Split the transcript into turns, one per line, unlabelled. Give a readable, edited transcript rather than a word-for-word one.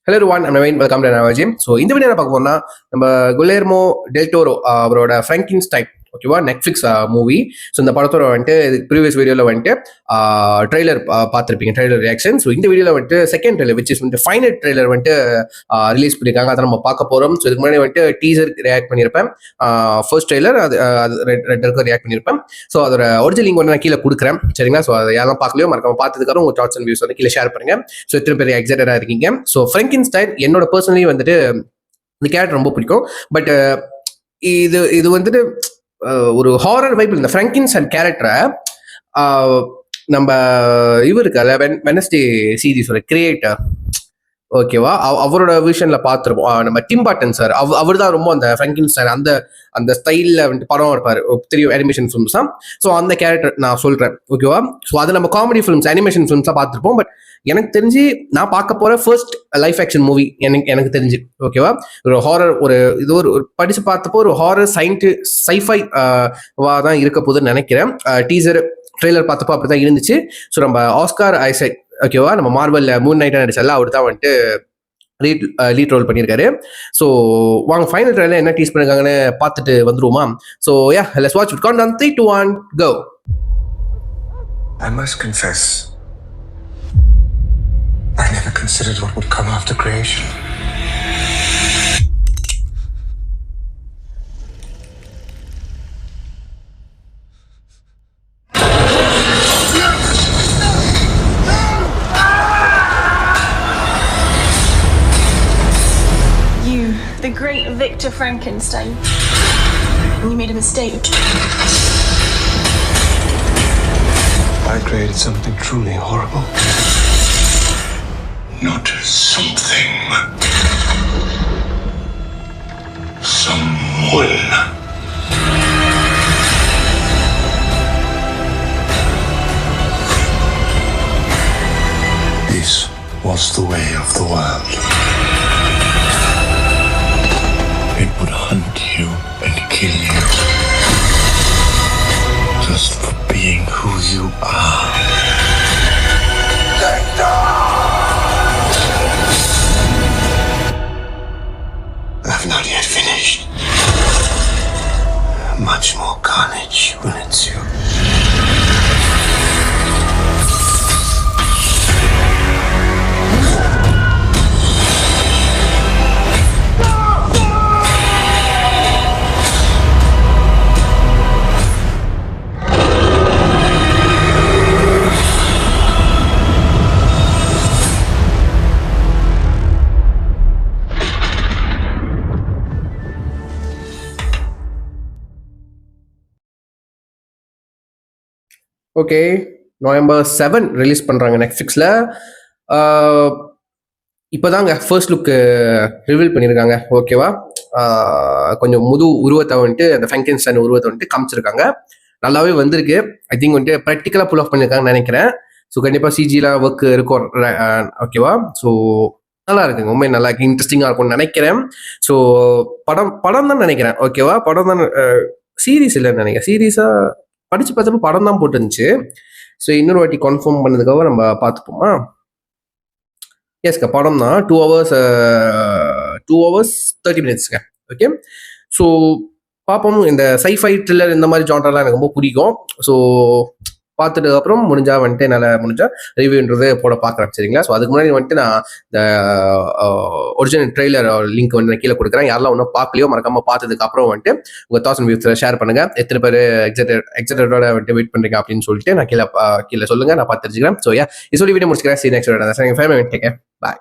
Hello everyone, I'm Naveen. Welcome to another gym. So இந்த video பார்க்க போனால் நம்ம குலேர்மோ டெல் டோரோ அவரோட ஃப்ராங்கின்ஸ்டைன் ஓகேவா நெட்ஃப்ளிக்ஸ் மூவி. ஸோ இந்த படத்தோட வந்துட்டு ப்ரீவியஸ் வீடியோவில் வந்துட்டு ட்ரெய்லர் பார்த்துருப்பீங்க, ட்ரெய்லர் ரியாக்ஷன். ஸோ இந்த வீடியோவில் வந்துட்டு செகண்ட் ட்ரெய்லர் விச் இஸ் வந்துட்டு ஃபைனல் ட்ரெய்லர் வந்துட்டு ரிலீஸ் பண்ணியிருக்காங்க. அதை நம்ம பார்க்க போகிறோம். ஸோ இதுக்கு முன்னாடி வந்துட்டு டீசர் ரியாக்ட் பண்ணியிருப்பேன், ஃபர்ஸ்ட் ட்ரெய்லர் அது ரெட்டருக்கு ரியாக்ட் பண்ணியிருப்பேன். ஸோ அதோட ஒரிஜினல் லிங்க் வந்து நான் கீழே கொடுக்குறேன், சரிங்களா? ஸோ அதை யாரும் பார்க்கலையோ மறக்காம பார்த்ததுக்காக உங்கள் தாட்ஸ் அண்ட் வியூஸ் வந்து கீழே ஷேர் பண்ணுங்க. ஸோ இத்தனை பேர் எக்ஸைட்டடாக இருக்கீங்க. ஸோ ஃப்ராங்கின்ஸ்டைன் என்னோட பர்சனலி வந்துட்டு இந்த கேரக்டர் ரொம்ப பிடிக்கும். பட் இது வந்துட்டு ஒரு ஹாரர் வைப். இந்த ஃப்ராங்கின்ஸ்டைன் கேரக்டரை நம்ம இவருக்கால வெனஸ்டே சீரிஸோட கிரியேட்டர் ஓகேவா, அவரோட விஷன்ல பார்த்துருப்போம். நம்ம டிம் பர்டன் சார், அவர் தான் ரொம்ப அந்த ஃப்ராங்கின்ஸ்டைன் அந்த அந்த ஸ்டைலில் வந்துட்டு படம் இருப்பார், தெரியும், அனிமேஷன் ஃபிலிம்ஸ் தான். ஸோ அந்த கேரக்டர் நான் சொல்கிறேன் ஓகேவா. ஸோ அது நம்ம காமெடி ஃபிலிம்ஸ், அனிமேஷன் ஃபிலிம்ஸாக பார்த்துருப்போம். பட் எனக்கு தெரிஞ்சு நான் பார்க்க போகிற ஃபர்ஸ்ட் லைஃப் ஆக்ஷன் மூவி எனக்கு தெரிஞ்சு ஓகேவா. ஒரு ஹாரர், இது ஒரு படித்து பார்த்தப்போ ஒரு ஹாரர் சைஃபை வா தான் இருக்க போகுதுன்னு நினைக்கிறேன். டீசர் ட்ரெய்லர் பார்த்தப்போ அப்படி தான் இருந்துச்சு. ஸோ நம்ம ஆஸ்கார் ஐசக் ஓகேவா, நம்ம மார்வல்ல மூன் நைட்டாக நடிச்சால அவர் தான் வந்துட்டு லீட் ரோல் பண்ணியிருக்காரு. ஸோ வாங்க ஃபைனல் ட்ரெய்லர் என்ன டீஸ் பண்ணிருக்காங்கன்னு பார்த்துட்டு வந்துருவோமா. So yeah, let's watch it. Count down 3, 2, 1, go.
I must confess, I never considered what would come after creation.
The great Victor Frankenstein. You made a mistake.
I created something truly horrible.
Not something. Someone. This was the way of the world. It would hunt you and kill you just for being who you are.
I've not yet finished. Much more carnage will ensue.
Okay, November 7 release பண்ணுறாங்க நெட்ஃப்ளிக்ஸில். இப்போ தாங்க first look reveal பண்ணியிருக்காங்க ஓகேவா. கொஞ்சம் உருவத்தை வந்துட்டு அந்த ஃப்ராங்கின்ஸ்டைன் உருவத்தை வந்துட்டு காமிச்சிருக்காங்க. நல்லாவே வந்திருக்கு. ஐ திங்க் வந்துட்டு ப்ராக்டிக்கலாக புல் ஆஃப் பண்ணியிருக்காங்கன்னு நினைக்கிறேன். ஸோ கண்டிப்பாக சிஜிலாம் ஒர்க் இருக்கும் ஓகேவா. ஸோ நல்லா இருக்குங்க, உண்மை நல்லா இருக்கு, இன்ட்ரெஸ்டிங்காக இருக்கும்னு நினைக்கிறேன். ஸோ படம் தான் நினைக்கிறேன் ஓகேவா. படம் தான், சீரீஸ் இல்லைன்னு நினைக்கிறேன். சீரீஸாக படித்து பார்த்தப்போ படம் தான் போட்டுருந்துச்சு. ஸோ இன்னொரு வாட்டி கன்ஃபார்ம் பண்ணதுக்காக நம்ம பார்த்துப்போமா. எஸ்ங்க, படம் தான். 2 hours 30 minutesங்க ஓகே. ஸோ பார்ப்போம். இந்த சைஃபை த்ரில்லர் இந்த மாதிரி ஜான்ரெலாம் எனக்கு ரொம்ப பிடிக்கும். ஸோ பார்த்துட்டு அப்புறம் முடிஞ்சா வந்துட்டு என்னால் முடிஞ்சா ரிவ்யூன்றது போட பார்க்குறேன், சரிங்களா. ஸோ அதுக்கு முன்னாடி வந்துட்டு நான் இந்த ஒரிஜினல் ட்ரெய்லர் லிங்க் வந்து நான் கீழே கொடுக்குறேன். யாரெல்லாம் ஒன்றும் பார்க்கலையோ மறக்காம பார்த்ததுக்கு அப்புறம் வந்துட்டு உங்கள் தாட்ஸ் அண்ட் வியூஸில் ஷேர் பண்ணுங்க. எத்தனை பேர் எக்ஸைட்டடோட வந்துட்டு வெயிட் பண்ணுறீங்க அப்படின்னு சொல்லிட்டு நான் கீழே சொல்லுங்க, நான் பார்த்து தெரிஞ்சுக்கிறேன். ஸோ யா, இது சொல்லி வீடியோ முடிச்சுக்கிறேன். சரி, நெக்ஸ்ட் ஃபேமிலி பாய்.